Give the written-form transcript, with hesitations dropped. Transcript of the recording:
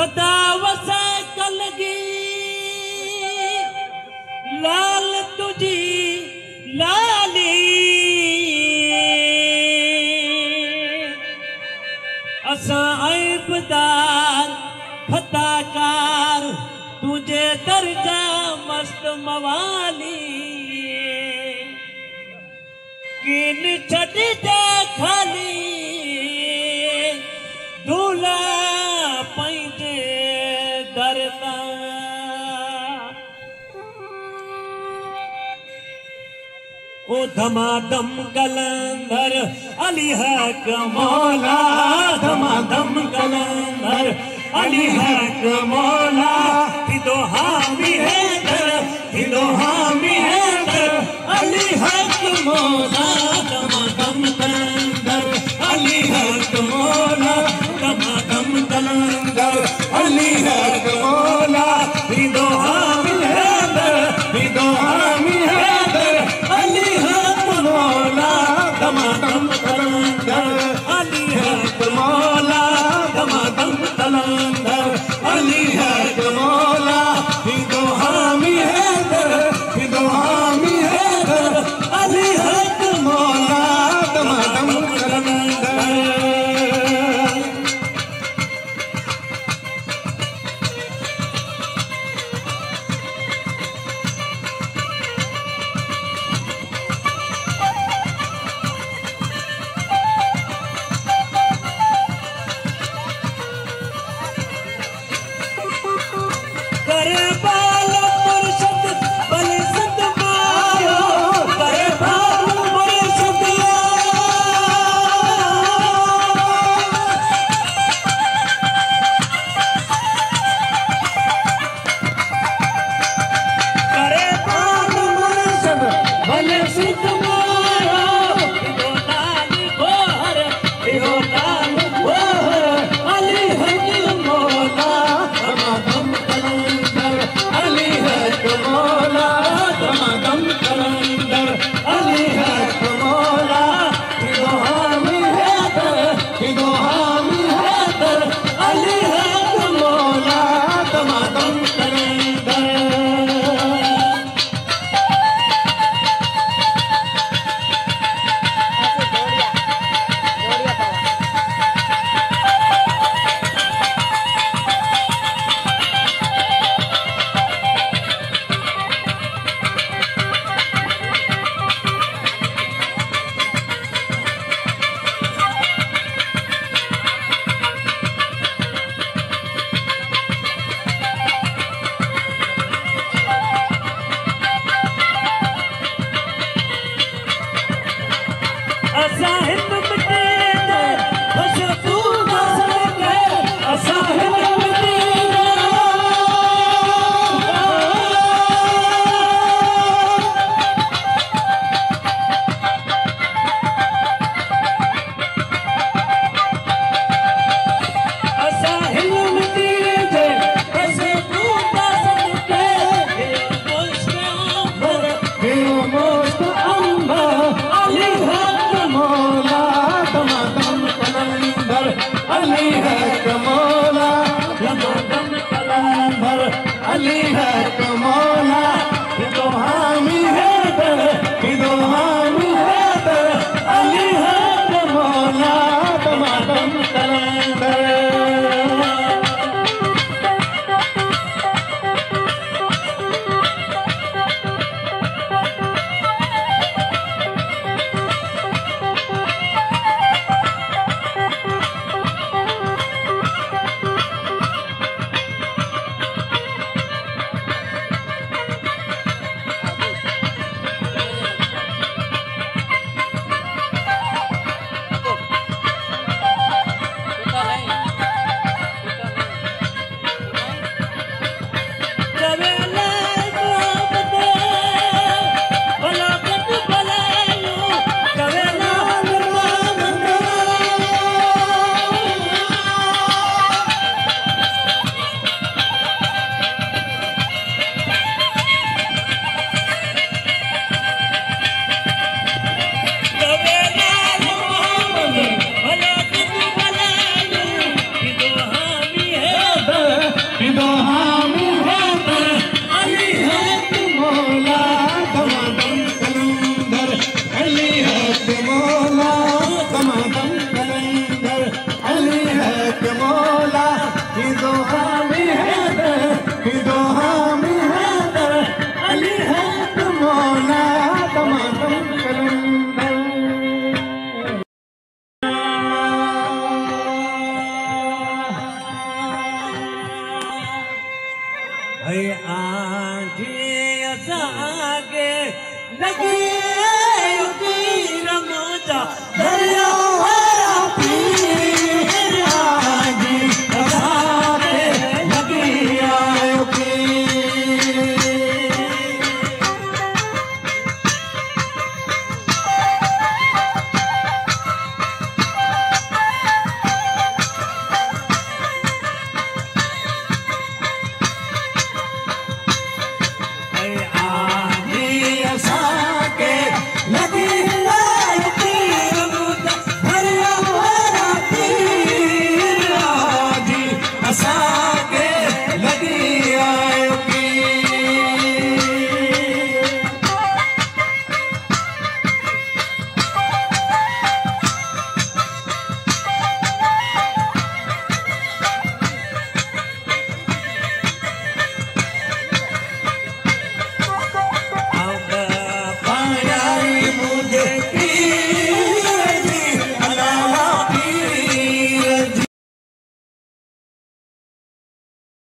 सदा वसे कलगी लाल तुझी लाली असा ऐबदार फताकार तुझे दर्जा मस्त मवाली किन छड़ी जा खाली दूल्हा पैंजे दरता ओ धमाधम कलंदर अली हक मौला धमाधम कलंदर अली हक मौला फिदो हामी हैदर फिदो हामी हैदर अली हक मौला धमाधम कलंदर अली हक मौला धमाधम कलंदर अली हक मौला फिदो हामी हैदर फिदो हामी हैदर अली हक मौला धमाधम कलंदर अली हक मौला धमाधम कलंदर अली हक मौला फिदो हामी हैदर फिदो हामी हैदर अली हक मौला धमाधम कलंदर करे बाल मुर्शद बल सद मायो करे बाल मुर्शद करे बाल मुर्शद बल सद मायो यो लाल गोहर यो लाल गोहर अली हक मौला धमाधम अली हक मौला धमाधम कलंदर अली हक मौला फिदो हामी हैदर फिदो हामी हैदर अली हक मौला धमाधम कलंदर असा हिंद मिटे दे बस तू मसल के असा हिंद मिटे दे असा हिंद मिटे दे बस तू मसल के हे मोस्त अंबर अली हक मौला धमाधम कलंदर अली हक मौला धमाधम कलंदर अली हक मौला